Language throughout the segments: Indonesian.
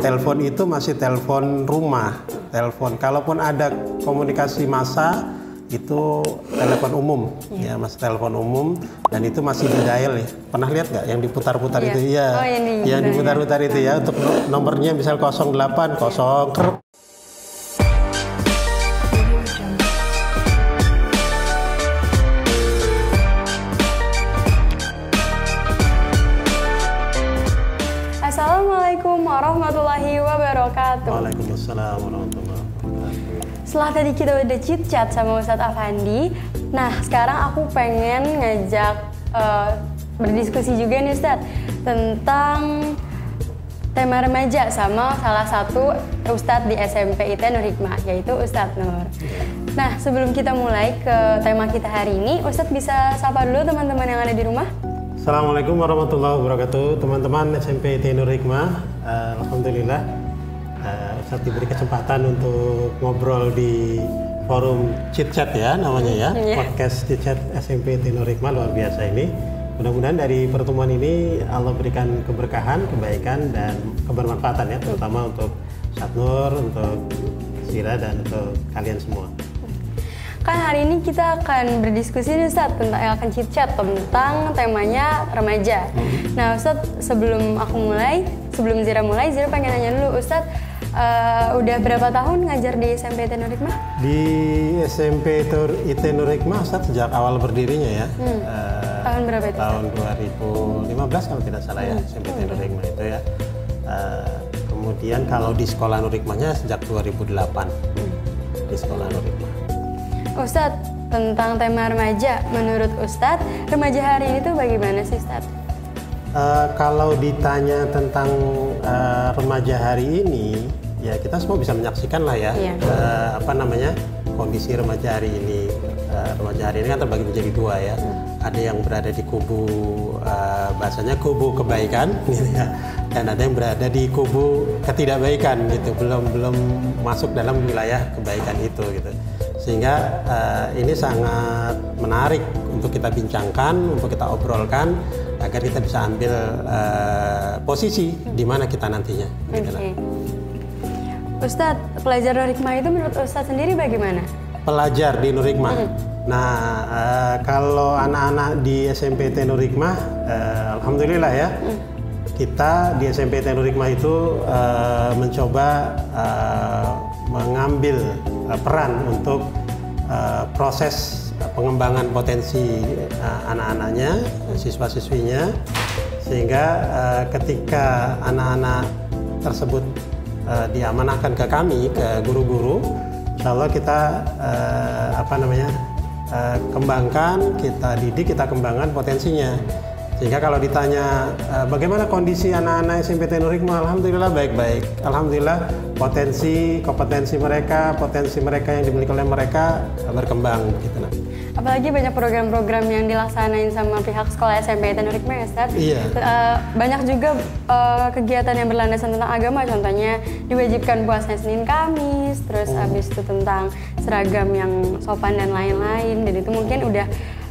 telepon itu masih telepon rumah, telepon. Kalaupun ada komunikasi massa itu telepon umum, ya masih telepon umum dan itu masih di dial ya. Pernah lihat nggak yang diputar-putar itu? Ya, oh, yang diputar-putar itu ya. Untuk nomornya misal 08 0 keruk. Assalamualaikum warahmatullahi wabarakatuh. Waalaikumsalam warahmatullahi wabarakatuh. Setelah tadi kita udah chit-chat sama Ustadz Afandi, nah sekarang aku pengen ngajak berdiskusi juga nih Ustadz tentang tema remaja sama salah satu Ustadz di SMP IT Nur Hikmah, yaitu Ustadz Nur. Nah sebelum kita mulai ke tema kita hari ini, Ustadz bisa sapa dulu teman-teman yang ada di rumah? Assalamualaikum warahmatullahi wabarakatuh, teman-teman SMP IT Nur Hikmah. Alhamdulillah Ustadz diberi kesempatan untuk ngobrol di forum chit-chat ya namanya ya, podcast chit-chat SMP IT Nur Hikmah, luar biasa ini. Mudah-mudahan dari pertemuan ini Allah berikan keberkahan, kebaikan dan kebermanfaatan ya, terutama untuk Ustadz Nur, untuk Sira dan untuk kalian semua. Kan hari ini kita akan berdiskusi nih Ustadz tentang akan chit-chat tentang temanya remaja. Nah Ustadz sebelum Zira mulai, Zira pengen nanya dulu Ustadz, udah berapa tahun ngajar di SMP IT Nur Hikmah? Di SMP IT Nur Hikmah Ustadz sejak awal berdirinya ya. Tahun berapa itu? Tahun 2015 kalau tidak salah ya, SMP IT Nur Hikmah itu ya. Kemudian kalau di sekolah Nur Hikmahnya sejak 2008 di sekolah Nur Hikmah. Ustadz, tentang tema remaja, menurut Ustadz, remaja hari ini tuh bagaimana sih Ustadz? Kalau ditanya tentang remaja hari ini, ya kita semua bisa menyaksikan lah ya, kondisi remaja hari ini. Remaja hari ini kan terbagi menjadi dua ya. Ada yang berada di kubu, bahasanya kubu kebaikan, gitu ya. Dan ada yang berada di kubu ketidakbaikan, gitu. Belum masuk dalam wilayah kebaikan itu, gitu. Sehingga ini sangat menarik untuk kita bincangkan, untuk kita obrolkan, agar kita bisa ambil posisi di mana kita nantinya. Okay. Ustadz, pelajar Nur Hikmah itu menurut Ustadz sendiri bagaimana? Pelajar di Nur Hikmah. Nah, kalau anak-anak di SMP IT Nur Hikmah, alhamdulillah ya, kita di SMP IT Nur Hikmah itu mencoba mengambil peran untuk proses pengembangan potensi anak-anaknya, siswa-siswinya, sehingga ketika anak-anak tersebut diamanahkan ke kami, ke guru-guru, insya Allah kita kembangkan, kita didik, kita kembangkan potensinya. Sehingga kalau ditanya bagaimana kondisi anak-anak SMP IT Nur Hikmah, alhamdulillah baik-baik. Alhamdulillah kompetensi mereka yang dimiliki oleh mereka berkembang gitu. Apalagi banyak program-program yang dilaksanain sama pihak sekolah SMP IT Nur Hikmah ya Ustadz. Iya. Banyak juga kegiatan yang berlandasan tentang agama, contohnya diwajibkan puasa Senin Kamis, terus habis itu tentang seragam yang sopan dan lain-lain. Dan itu mungkin udah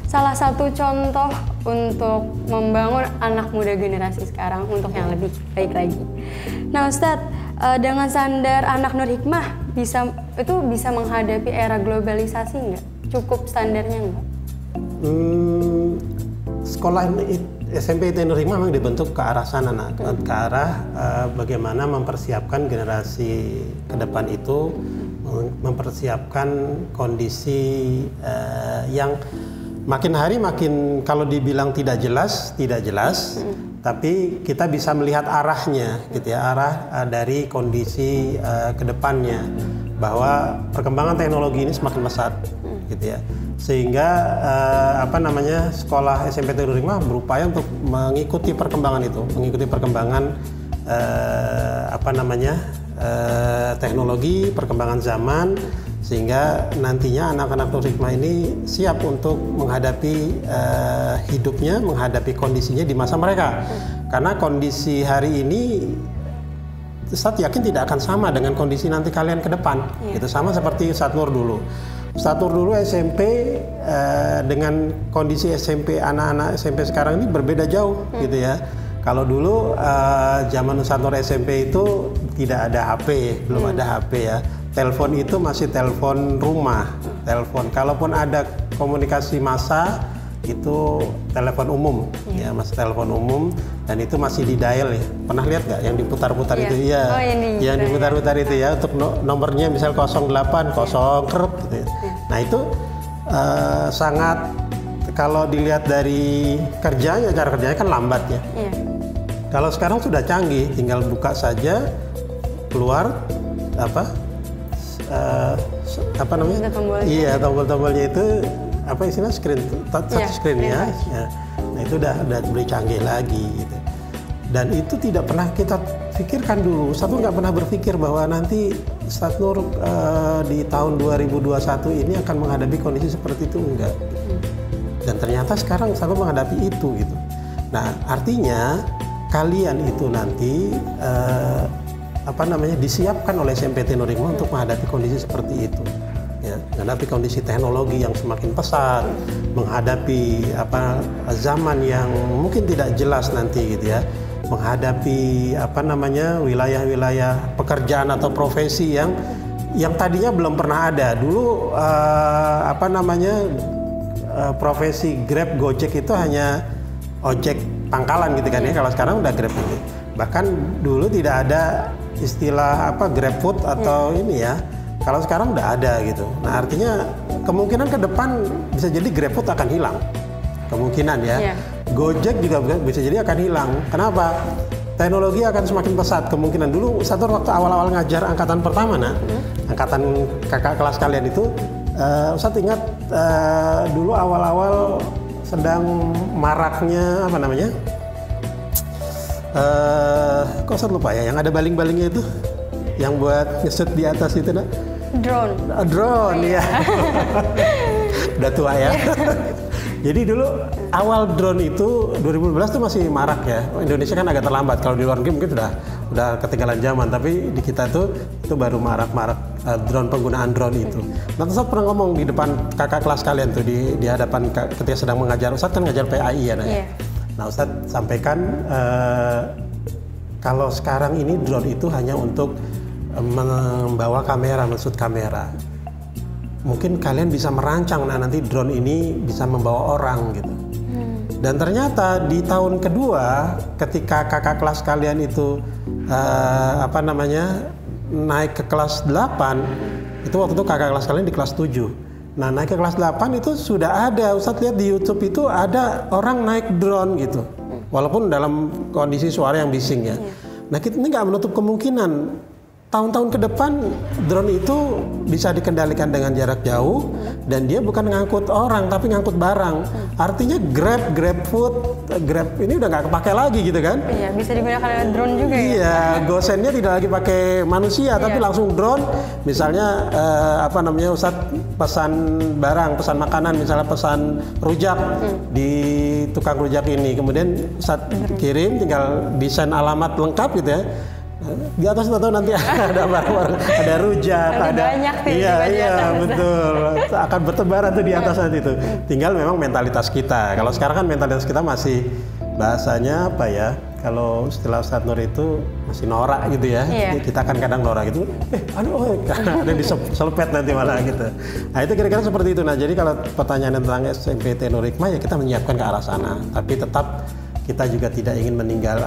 salah satu contoh untuk membangun anak muda generasi sekarang untuk yang lebih baik lagi. Nah Ustadz, dengan standar anak Nur Hikmah bisa menghadapi era globalisasi nggak? Cukup standarnya nggak? Sekolah SMP IT Nur Hikmah memang dibentuk ke arah sana, ke arah bagaimana mempersiapkan generasi ke depan itu, mempersiapkan kondisi yang makin hari makin, kalau dibilang tidak jelas, tapi kita bisa melihat arahnya, gitu ya, arah dari kondisi kedepannya, bahwa perkembangan teknologi ini semakin pesat, gitu ya, sehingga sekolah SMP Nur Hikmah berupaya untuk mengikuti perkembangan itu, mengikuti perkembangan teknologi, perkembangan zaman, sehingga nantinya anak-anak Nur Hikmah ini siap untuk menghadapi hidupnya, menghadapi kondisinya di masa mereka. Karena kondisi hari ini Ustadz yakin tidak akan sama dengan kondisi nanti kalian ke depan. Itu sama seperti Ustadz Nur dulu. Ustadz Nur dulu SMP dengan kondisi SMP, anak-anak SMP sekarang ini berbeda jauh gitu ya. Kalau dulu zaman Ustadz Nur SMP itu tidak ada HP, belum ada HP ya. Telepon itu masih telepon rumah, telepon. Kalaupun ada komunikasi massa itu telepon umum, ya masih telepon umum dan itu masih di dial ya. Pernah lihat nggak yang diputar-putar itu? Iya. Oh, yang diputar-putar itu ya untuk nomornya misal 08 0 kerep gitu ya. Nah itu sangat kalau dilihat dari kerjanya, cara kerjanya kan lambat ya. Iya. Kalau sekarang sudah canggih, tinggal buka saja, keluar apa namanya? Iya, tombol-tombolnya itu apa istilahnya touch screen ya. Nah itu udah lebih canggih lagi gitu. Dan itu tidak pernah kita pikirkan dulu. Ustadz Nur nggak pernah berpikir bahwa nanti Ustadz Nur di tahun 2021 ini akan menghadapi kondisi seperti itu, enggak. Dan ternyata sekarang Ustadz Nur menghadapi itu gitu. Nah artinya kalian itu nanti disiapkan oleh SMPT Nur Hikmah untuk menghadapi kondisi seperti itu. Ya, menghadapi kondisi teknologi yang semakin pesat, menghadapi zaman yang mungkin tidak jelas nanti gitu ya, menghadapi wilayah-wilayah pekerjaan atau profesi yang tadinya belum pernah ada. Dulu profesi Grab, Gojek itu hanya ojek pangkalan gitu kan ya. Kalau sekarang udah Grab gitu. Bahkan dulu tidak ada istilah GrabFood atau ini ya. Kalau sekarang udah ada gitu. Nah artinya kemungkinan ke depan bisa jadi GrabFood akan hilang. Kemungkinan ya. Gojek juga bisa jadi akan hilang. Kenapa? Teknologi akan semakin pesat. Kemungkinan dulu waktu awal-awal ngajar angkatan pertama angkatan kakak kelas kalian itu, Ustadz ingat dulu awal-awal sedang maraknya kok Ustadz lupa ya, yang ada baling-balingnya itu, yang buat ngesut di atas itu drone ya. Udah tua ya. Jadi dulu awal drone itu 2012 tuh masih marak ya. Indonesia kan agak terlambat, kalau di luar negeri mungkin udah ketinggalan zaman, tapi di kita tuh itu baru marak penggunaan drone itu. Nah Ustadz pernah ngomong di depan kakak kelas kalian tuh di hadapan ketika sedang mengajar. Ustadz kan ngajar PAI ya. Nah Ustadz sampaikan kalau sekarang ini drone itu hanya untuk membawa kamera, men-shoot kamera. Mungkin kalian bisa merancang nanti drone ini bisa membawa orang gitu. Dan ternyata di tahun kedua ketika kakak kelas kalian itu naik ke kelas 8, itu waktu itu kakak kelas kalian di kelas 7. Nah naik ke kelas 8 itu sudah ada, Ustadz lihat di YouTube itu ada orang naik drone gitu. Walaupun dalam kondisi suara yang bising ya. Nah kita ini nggak menutup kemungkinan tahun-tahun ke depan drone itu bisa dikendalikan dengan jarak jauh dan dia bukan ngangkut orang tapi ngangkut barang. Artinya GrabFood, Grab ini udah nggak kepake lagi gitu kan? Iya, bisa digunakan drone juga ya. Iya, gosennya tidak lagi pakai manusia tapi langsung drone. Misalnya Ustadz pesan barang, pesan makanan, misalnya pesan rujak di tukang rujak ini, kemudian Ustadz kirim, tinggal desain alamat lengkap gitu ya. Di atas itu nanti ada barang-barang, ada rujak, nanti ada banyak iya betul, akan bertebaran tuh di atas nanti itu. Tinggal memang mentalitas kita. Kalau sekarang kan mentalitas kita masih bahasanya apa ya? Kalau istilah Ustadz Nur itu masih norak gitu ya. Kita kan kadang norak gitu. Ada diselepet nanti malah gitu. Nah itu kira-kira seperti itu. Nah jadi kalau pertanyaan tentang SMPT Nur Hikmah ya kita menyiapkan ke arah sana. Tapi tetap kita juga tidak ingin meninggal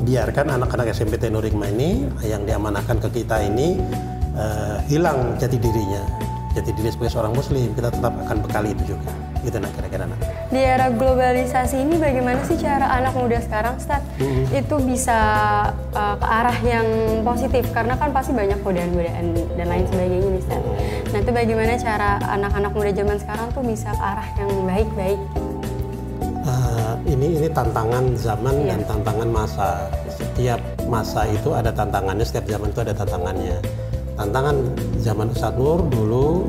biarkan anak-anak SMPT Nur Hikmah ini yang diamanahkan ke kita ini hilang jati dirinya, jati diri sebagai seorang muslim. Kita tetap akan bekali itu juga gitu kira-kira. Di era globalisasi ini bagaimana sih cara anak muda sekarang Ustadz itu bisa ke arah yang positif, karena kan pasti banyak godaan-godaan dan lain sebagainya nih Ustadz. Nah itu bagaimana cara anak-anak muda zaman sekarang tuh bisa ke arah yang baik-baik? Ini tantangan zaman dan tantangan masa. Setiap masa itu ada tantangannya, setiap zaman itu ada tantangannya. Tantangan zaman Ustadz Nur dulu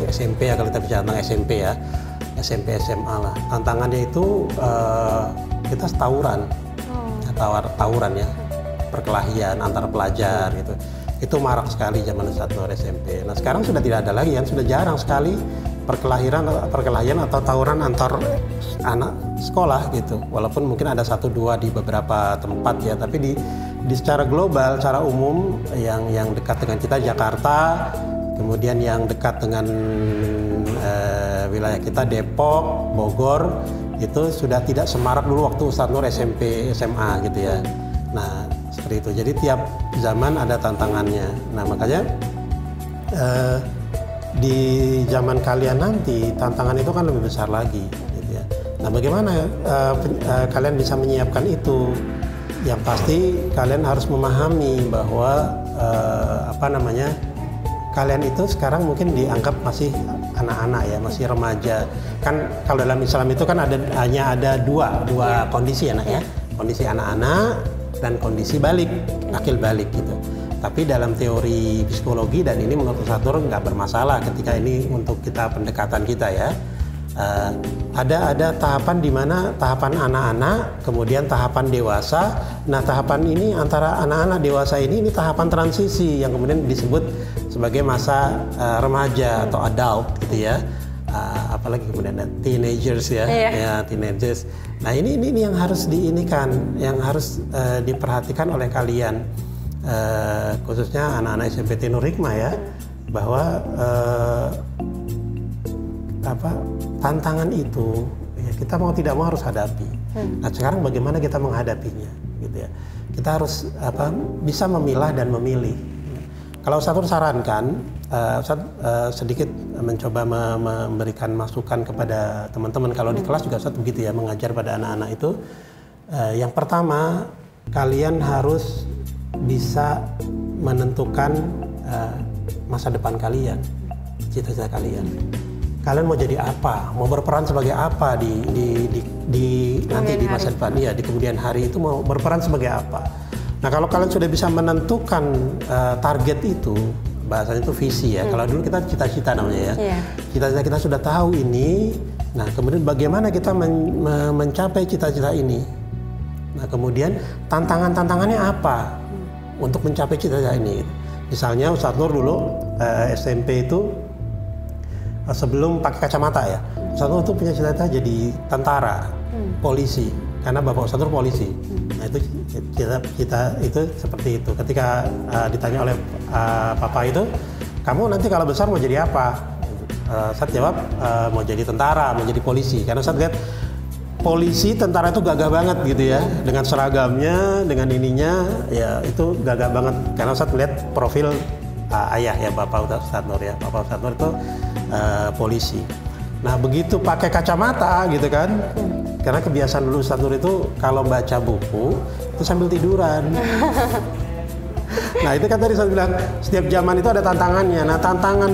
SMP ya, kalau kita bicara tentang SMP ya, SMP SMA lah. Tantangannya itu kita tawuran ya, perkelahian antar pelajar gitu. Itu marak sekali zaman Ustadz Nur SMP. Nah sekarang sudah tidak ada lagi, yang sudah jarang sekali perkelahian atau tawuran antar anak sekolah gitu. Walaupun mungkin ada 1-2 di beberapa tempat ya, tapi di secara global, secara umum yang dekat dengan kita Jakarta, kemudian yang dekat dengan wilayah kita Depok, Bogor, itu sudah tidak semarak dulu waktu Ustadz Nur SMP, SMA gitu ya. Nah seperti itu. Jadi tiap zaman ada tantangannya. Nah makanya di zaman kalian nanti tantangan itu kan lebih besar lagi gitu ya. Nah bagaimana kalian bisa menyiapkan itu? Yang pasti kalian harus memahami bahwa kalian itu sekarang mungkin dianggap masih anak-anak ya, masih remaja. Kan kalau dalam Islam itu kan hanya ada dua kondisi anak ya, kondisi anak-anak dan kondisi akil balik gitu. Tapi dalam teori psikologi dan ini menurut Ustadz Nur nggak bermasalah ketika ini untuk kita pendekatan kita ya. Ada tahapan di mana tahapan anak-anak, kemudian tahapan dewasa. Nah tahapan ini antara anak-anak dewasa ini tahapan transisi yang kemudian disebut sebagai masa remaja atau adult gitu ya. Apalagi kemudian ada teenagers ya, teenagers. Nah ini yang harus yang harus diperhatikan oleh kalian, khususnya anak-anak SMP Nur Hikmah ya, bahwa tantangan itu ya, kita mau tidak mau harus hadapi. Nah sekarang bagaimana kita menghadapinya gitu ya, kita harus bisa memilah dan memilih. Kalau Ustadz sarankan, Ustadz sedikit mencoba memberikan masukan kepada teman-teman. Kalau di kelas juga Ustadz begitu ya, mengajar pada anak-anak itu, yang pertama kalian harus bisa menentukan masa depan kalian, cita-cita kalian. Kalian mau jadi apa, mau berperan sebagai apa di nanti di masa depan, ya di kemudian hari itu mau berperan sebagai apa. Nah kalau kalian sudah bisa menentukan target itu, bahasanya itu visi ya. Kalau dulu kita cita-cita namanya ya. Cita-cita kita sudah tahu ini. Nah kemudian bagaimana kita mencapai cita-cita ini. Nah kemudian tantangannya apa untuk mencapai cita-cita ini. Misalnya Ustadz Nur dulu SMP itu sebelum pakai kacamata ya, Ustadz Nur itu punya cita-cita jadi tentara, polisi, karena bapak Ustadz Nur polisi. Nah itu kita itu seperti itu. Ketika ditanya oleh papa itu, kamu nanti kalau besar mau jadi apa? Saya jawab mau jadi tentara, mau jadi polisi. Karena saya lihat polisi, tentara itu gagah banget gitu ya, dengan seragamnya, dengan ininya, ya itu gagah banget. Karena saya lihat profil ayah ya, bapak Ustadz Nur ya, bapak Ustadz Nur itu polisi. Nah begitu pakai kacamata gitu kan, karena kebiasaan dulu Ustadz Nur itu kalau baca buku itu sambil tiduran. Nah itu kan tadi saya bilang setiap zaman itu ada tantangannya. Nah tantangan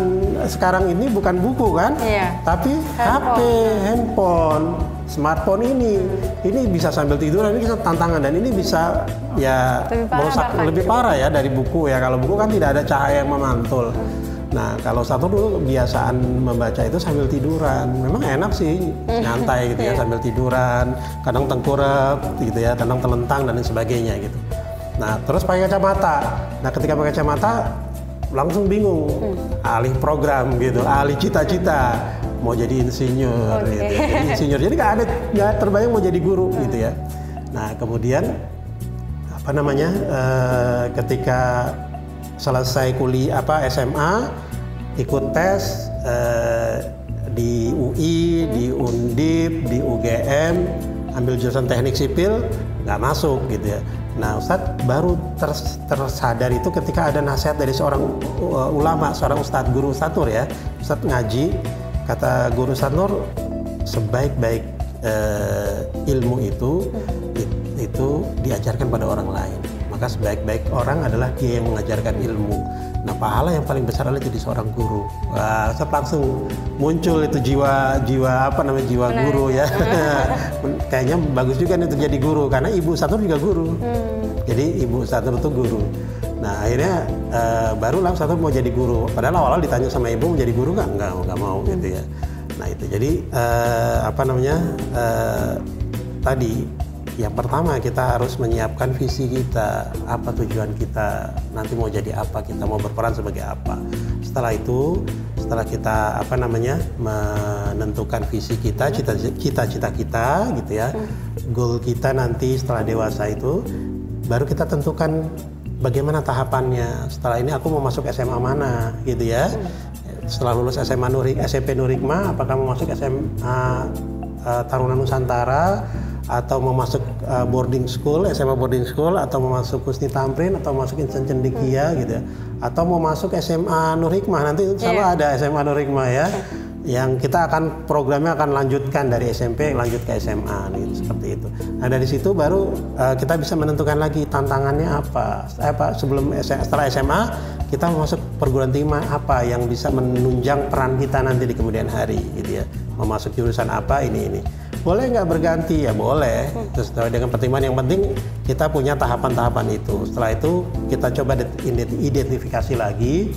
sekarang ini bukan buku kan, tapi HP, handphone, smartphone ini bisa sambil tiduran, ini tantangan dan ini bisa ya merusak lebih parah ya dari buku ya. Kalau buku kan tidak ada cahaya yang memantul. Nah kalau satu dulu kebiasaan membaca itu sambil tiduran, memang enak sih, nyantai gitu ya sambil tiduran, kadang tengkurap gitu ya, kadang telentang dan lain sebagainya gitu. Nah terus pakai kacamata. Nah ketika pakai kacamata langsung bingung, alih program gitu, alih cita-cita, mau jadi insinyur, gitu ya. Jadi insinyur. Jadi nggak terbayang mau jadi guru gitu ya. Nah kemudian ketika selesai kuliah SMA, ikut tes di UI, di Undip, di UGM, ambil jurusan teknik sipil, nggak masuk gitu ya. Nah Ustadz baru tersadar itu ketika ada nasihat dari seorang ulama, seorang Ustadz, guru Ustadz Nur ya. Ustadz ngaji, kata guru Ustadz Nur, sebaik-baik ilmu itu diajarkan pada orang lain. Maka sebaik-baik orang adalah dia yang mengajarkan ilmu. Nah pahala yang paling besar adalah jadi seorang guru. Wah, Ustadz langsung muncul itu jiwa guru ya. Kayaknya bagus juga nih untuk jadi guru, karena ibu Ustadz Nur juga guru. Jadi ibu Ustadz Nur itu guru. Nah akhirnya barulah Ustadz Nur mau jadi guru. Padahal awal-awal ditanya sama ibu mau jadi guru nggak mau gitu ya. Nah itu jadi tadi yang pertama kita harus menyiapkan visi kita, apa tujuan kita, nanti mau jadi apa, kita mau berperan sebagai apa. Setelah setelah kita menentukan visi kita, cita-cita kita gitu ya, goal kita nanti setelah dewasa itu, baru kita tentukan bagaimana tahapannya. Setelah ini aku mau masuk SMA mana gitu ya. Setelah lulus SMP Nur Hikmah, apakah mau masuk SMA Taruna Nusantara, atau mau masuk SMA boarding school, atau mau masuk Husni Tamrin, atau masuk Insan Cendekia gitu ya, atau mau masuk SMA Nur Hikmah. Nanti insya Allah ada SMA Nur Hikmah ya, yang kita akan programnya akan lanjutkan dari SMP lanjut ke SMA gitu, seperti itu. Nah dari situ baru kita bisa menentukan lagi tantangannya apa. Setelah SMA kita mau masuk perguruan tinggi apa yang bisa menunjang peran kita nanti di kemudian hari gitu ya. Mau masuk jurusan apa ini. Boleh nggak berganti? Ya boleh. Terus dengan pertimbangan yang penting kita punya tahapan-tahapan itu. Setelah itu kita coba identifikasi lagi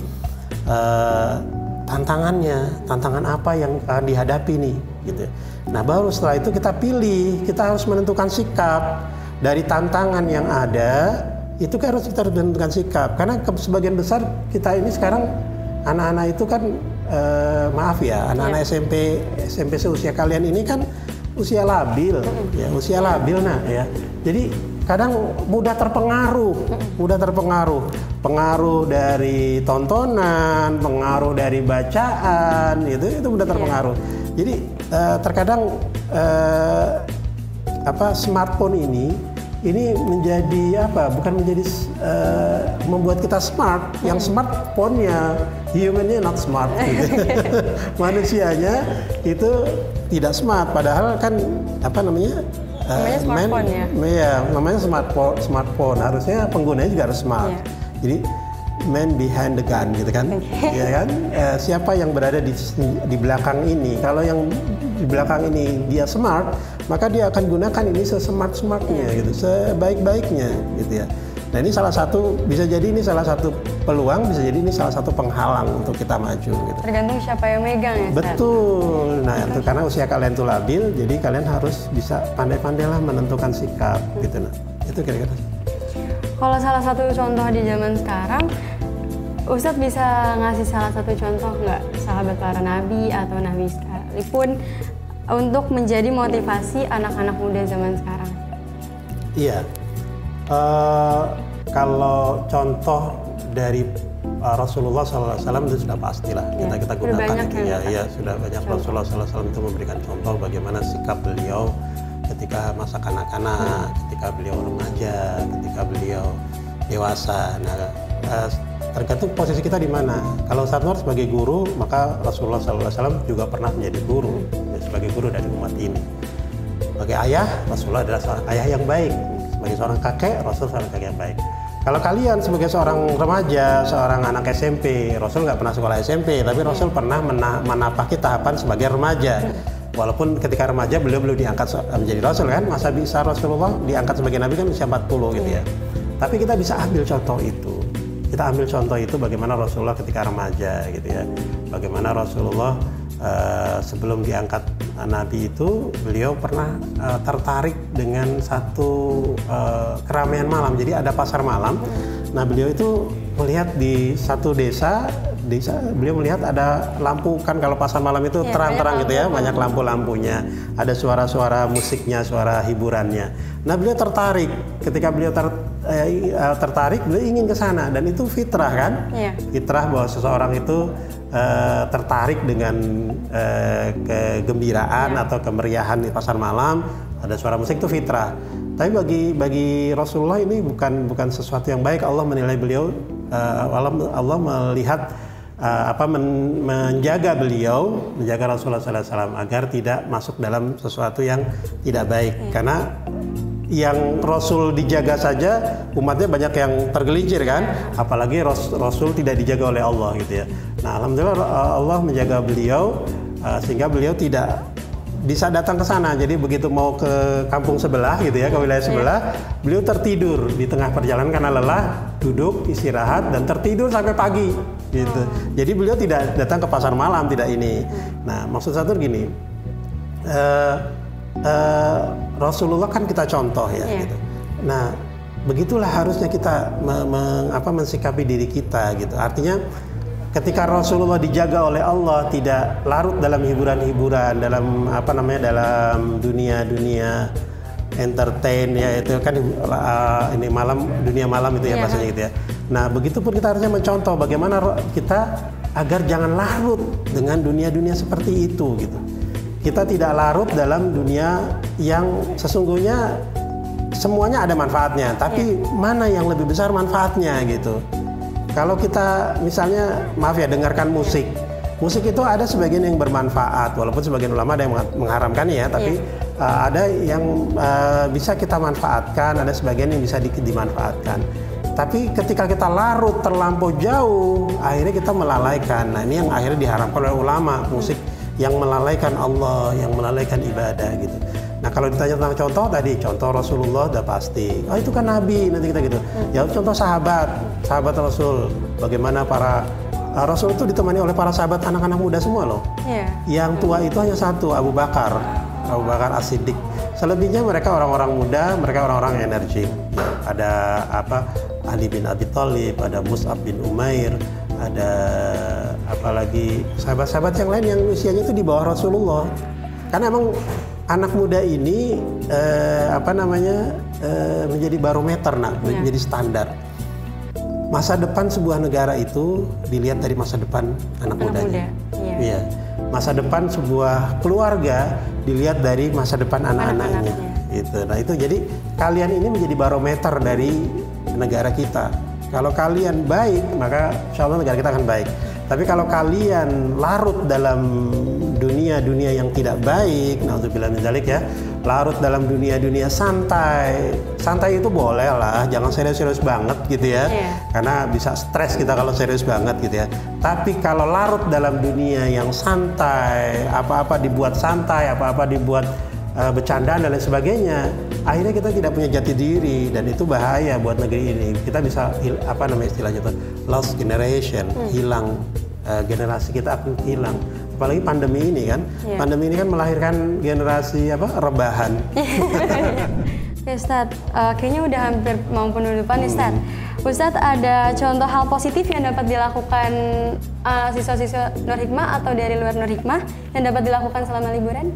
tantangan apa yang akan dihadapi nih, gitu. Nah baru setelah itu kita pilih, kita harus menentukan sikap dari tantangan yang ada. Itu kan harus kita menentukan sikap. Karena sebagian besar kita ini sekarang anak-anak itu kan maaf ya, anak-anak SMP seusia kalian ini kan usia labil, ya usia labil ya. Jadi kadang mudah terpengaruh, pengaruh dari tontonan, pengaruh dari bacaan, itu mudah terpengaruh. Jadi terkadang smartphone ini menjadi bukan menjadi membuat kita smart. Yang smartphone-nya, human-nya not smart gitu. Manusianya itu tidak smart, padahal kan namanya smartphone namanya smartphone. Harusnya penggunanya juga harus smart. Jadi man behind the gun gitu kan. Ya kan? Siapa yang berada di belakang ini? Kalau yang di belakang ini dia smart, maka dia akan gunakan ini sesmart-smartnya gitu, sebaik-baiknya gitu ya. Nah ini bisa jadi ini salah satu peluang, bisa jadi ini salah satu penghalang untuk kita maju gitu. Tergantung siapa yang megang ya. Betul. Nah itu karena usia kalian tuh labil, jadi kalian harus bisa pandai-pandailah menentukan sikap gitu. Nah itu kira-kira. Kalau salah satu contoh di zaman sekarang, Ustadz bisa ngasih salah satu contoh nggak, sahabat para nabi atau nabi sekalipun, untuk menjadi motivasi anak-anak muda zaman sekarang? Iya. Kalau contoh dari Rasulullah SAW itu sudah pastilah kita gunakan itu ya sudah banyak. Rasulullah SAW itu memberikan contoh bagaimana sikap beliau ketika masa kanak-kanak, ketika beliau remaja, ketika beliau dewasa. Nah tergantung posisi kita di mana. Kalau Sarnur sebagai guru, maka Rasulullah SAW juga pernah menjadi guru, sebagai guru dari umat ini. Sebagai ayah, Rasulullah adalah seorang ayah yang baik. Sebagai seorang kakek, Rasul seorang kakek yang baik. Kalau kalian sebagai seorang remaja, seorang anak SMP, Rasul nggak pernah sekolah SMP, tapi Rasul pernah menapaki tahapan sebagai remaja. Walaupun ketika remaja beliau belum diangkat menjadi Rasul kan, masa bisa Rasulullah diangkat sebagai Nabi kan usia 40 gitu ya. Tapi kita bisa ambil contoh itu. Kita ambil contoh itu bagaimana Rasulullah ketika remaja gitu ya. Bagaimana Rasulullah sebelum diangkat Nabi itu beliau pernah tertarik dengan satu keramaian malam. Jadi ada pasar malam. Nah beliau itu melihat di satu desa beliau melihat ada lampu, kan kalau pasar malam itu terang-terang gitu ya, banyak lampu-lampunya, ada suara-suara musiknya, suara hiburannya. Nah beliau tertarik. Ketika beliau tertarik, beliau ingin ke sana, dan itu fitrah kan? Fitrah bahwa seseorang itu tertarik dengan kegembiraan atau kemeriahan di pasar malam, ada suara musik, itu fitrah. Tapi bagi Rasulullah ini bukan sesuatu yang baik. Allah menilai beliau, Allah melihat menjaga beliau, menjaga Rasulullah SAW agar tidak masuk dalam sesuatu yang tidak baik. Karena yang Rasul dijaga saja umatnya banyak yang tergelincir kan, apalagi Rasul tidak dijaga oleh Allah gitu ya. Nah alhamdulillah Allah menjaga beliau sehingga beliau tidak bisa datang ke sana. Jadi begitu mau ke kampung sebelah gitu ya, ke wilayah sebelah, beliau tertidur di tengah perjalanan karena lelah, duduk istirahat dan tertidur sampai pagi gitu. Jadi beliau tidak datang ke pasar malam, tidak ini. Nah maksud saya tuh gini, Rasulullah kan kita contoh ya gitu. Nah begitulah harusnya kita mensikapi diri kita gitu. Artinya ketika Rasulullah dijaga oleh Allah, tidak larut dalam hiburan-hiburan, dalam apa namanya, dalam dunia entertain ya, itu kan ini malam, dunia malam itu ya bahasanya gitu ya. Nah, begitupun kita harusnya mencontoh bagaimana kita agar jangan larut dengan dunia-dunia seperti itu gitu. Kita tidak larut dalam dunia yang sesungguhnya semuanya ada manfaatnya, tapi mana yang lebih besar manfaatnya gitu. Kalau kita misalnya, maaf ya, dengarkan musik itu ada sebagian yang bermanfaat, walaupun sebagian ulama ada yang mengharamkannya ya, tapi ada yang bisa kita manfaatkan, ada sebagian yang bisa dimanfaatkan. Tapi ketika kita larut terlampau jauh, akhirnya kita melalaikan. Nah, ini yang akhirnya diharamkan oleh ulama, musik yang melalaikan Allah, yang melalaikan ibadah gitu. Nah, kalau ditanya tentang contoh tadi, contoh Rasulullah udah pasti. Oh, itu kan Nabi, nanti kita gitu. Ya, contoh sahabat Rasul. Bagaimana para Rasul itu ditemani oleh para sahabat anak-anak muda semua loh. Yang tua itu hanya satu, Abu Bakar As-Siddiq. Selebihnya mereka orang-orang muda, mereka orang-orang yang energik. Ya, ada Ali bin Abi Thalib, ada Mus'ab bin Umair, ada apalagi sahabat-sahabat yang lain yang usianya itu di bawah Rasulullah. Karena emang anak muda ini menjadi barometer, menjadi standar. Masa depan sebuah negara itu dilihat dari masa depan anak mudanya. Iya. Masa depan sebuah keluarga dilihat dari masa depan anak-anaknya. Gitu. Nah, itu jadi kalian ini menjadi barometer dari negara kita. Kalau kalian baik, maka insya Allah negara kita akan baik. Tapi kalau kalian larut dalam dunia-dunia yang tidak baik, na'udzubillah min dzalik ya, larut dalam dunia-dunia santai itu boleh lah, jangan serius-serius banget gitu ya, karena bisa stres kita kalau serius banget gitu ya. Tapi kalau larut dalam dunia yang santai, apa-apa dibuat santai, apa-apa dibuat bercandaan dan lain sebagainya, akhirnya kita tidak punya jati diri, dan itu bahaya buat negeri ini. Kita bisa istilahnya itu lost generation, hilang, generasi kita akan hilang. Apalagi pandemi ini kan, pandemi ini kan melahirkan generasi rebahan. Ya, Ustadz, kayaknya udah hampir mau penutupan nih, Ustadz. Ustadz, ada contoh hal positif yang dapat dilakukan siswa-siswa Nur Hikmah atau dari luar Nur Hikmah yang dapat dilakukan selama liburan?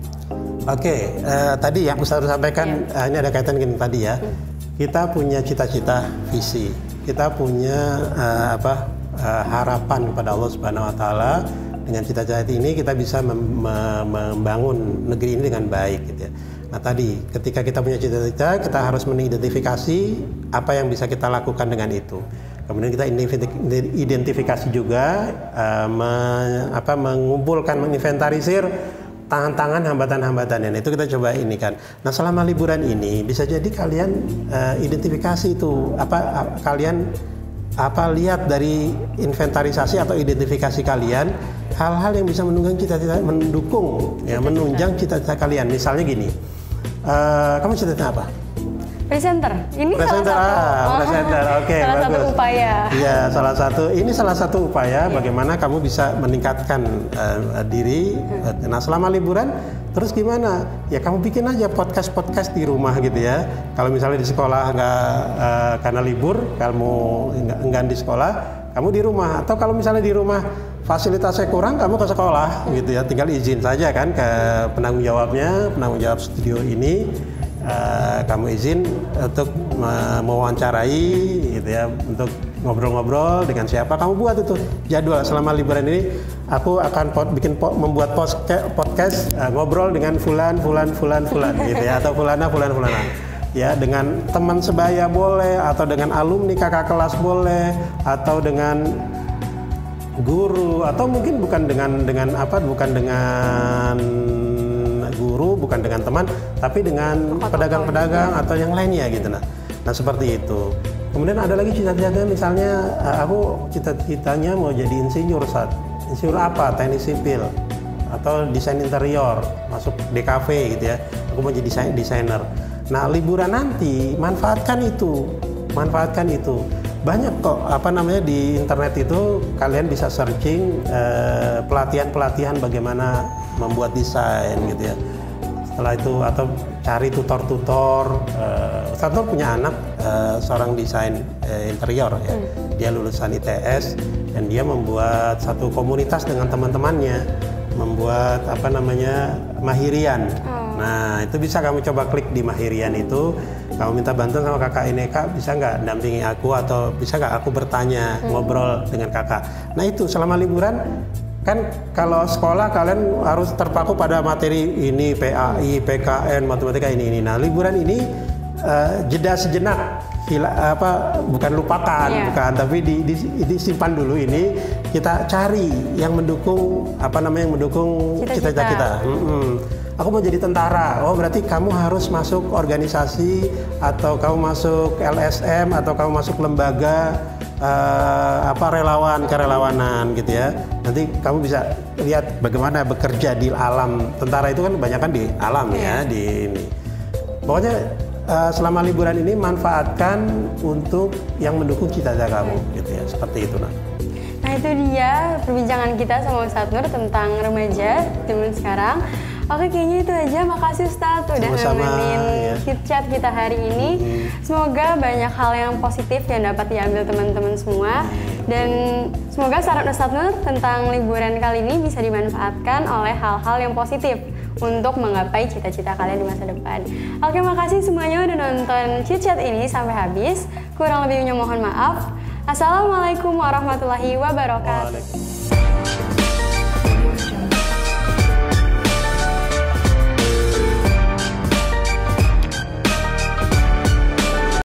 Oke, tadi yang Ustadz sampaikan, ini ada kaitan gini tadi ya. Kita punya cita-cita, visi. Kita punya harapan kepada Allah Subhanahu Wa Taala. Dengan cita-cita ini kita bisa membangun negeri ini dengan baik gitu ya. Nah, tadi ketika kita punya cita-cita, kita harus mengidentifikasi apa yang bisa kita lakukan dengan itu. Kemudian kita identifikasi juga, mengumpulkan, menginventarisir tantangan, hambatan-hambatannya. Nah, itu kita coba ini kan. Nah, selama liburan ini bisa jadi kalian identifikasi itu kalian lihat dari inventarisasi atau identifikasi kalian hal-hal yang bisa menunjang cita-cita kalian. Misalnya gini, kamu cita-cita apa? Presenter. Ini presenter, presenter. Oke, salah bagus. Satu upaya. Iya, salah satu upaya bagaimana kamu bisa meningkatkan diri. Nah, selama liburan terus gimana? Ya kamu bikin aja podcast di rumah gitu ya. Kalau misalnya di sekolah karena libur, kamu enggak di sekolah, kamu di rumah. Atau kalau misalnya di rumah fasilitasnya kurang, kamu ke sekolah gitu ya. Tinggal izin saja kan ke penanggung jawab studio ini. Kamu izin untuk mewawancarai gitu ya, untuk ngobrol-ngobrol dengan siapa, kamu buat itu jadwal selama liburan ini. Aku akan membuat podcast ngobrol dengan fulan gitu ya, atau fulana ya, dengan teman sebaya boleh, atau dengan alumni kakak kelas boleh, atau dengan guru, atau mungkin bukan dengan guru, bukan dengan teman, tapi dengan pedagang-pedagang atau yang lainnya gitu. Nah, seperti itu. Kemudian ada lagi cita-cita, misalnya aku cita-citanya mau jadi insinyur, insinyur apa? Teknik sipil atau desain interior, masuk DKV gitu ya. Aku mau jadi desainer. Nah, liburan nanti manfaatkan itu. Banyak kok di internet itu kalian bisa searching pelatihan bagaimana membuat desain gitu ya. Setelah itu atau cari tutor. Ustadz punya anak seorang desain interior ya. Dia lulusan ITS, dan dia membuat satu komunitas dengan teman-temannya, membuat apa namanya Mahirian. Nah itu bisa kamu coba klik di Mahirian itu, kamu minta bantuan sama kakak ini, kak bisa nggak dampingi aku atau bisa nggak aku bertanya ngobrol dengan kakak. Nah itu selama liburan kan kalau sekolah kalian harus terpaku pada materi ini PAI, PKN, matematika ini. Nah liburan ini jeda sejenak, bukan lupakan, bukan, tapi disimpan dulu ini, kita cari yang mendukung mendukung cita-cita kita. Aku mau jadi tentara, oh berarti kamu harus masuk organisasi atau kamu masuk LSM atau kamu masuk lembaga kerelawanan gitu ya. Nanti kamu bisa lihat bagaimana bekerja di alam. Tentara itu kan kebanyakan di alam ya, di ini. Pokoknya selama liburan ini manfaatkan untuk yang mendukung cita-cita kamu gitu ya, seperti itu nah. Nah itu dia perbincangan kita sama Ustadz Nur tentang remaja zaman sekarang. Oke, kayaknya itu aja. Makasih Ustadz udah nemenin chit-chat kita hari ini. Semoga banyak hal yang positif yang dapat diambil teman-teman semua. Dan semoga saran Ustadz Nur tentang liburan kali ini bisa dimanfaatkan oleh hal-hal yang positif untuk menggapai cita-cita kalian di masa depan. Oke, makasih semuanya udah nonton chit-chat ini sampai habis. Kurang lebihnya mohon maaf. Assalamualaikum warahmatullahi wabarakatuh.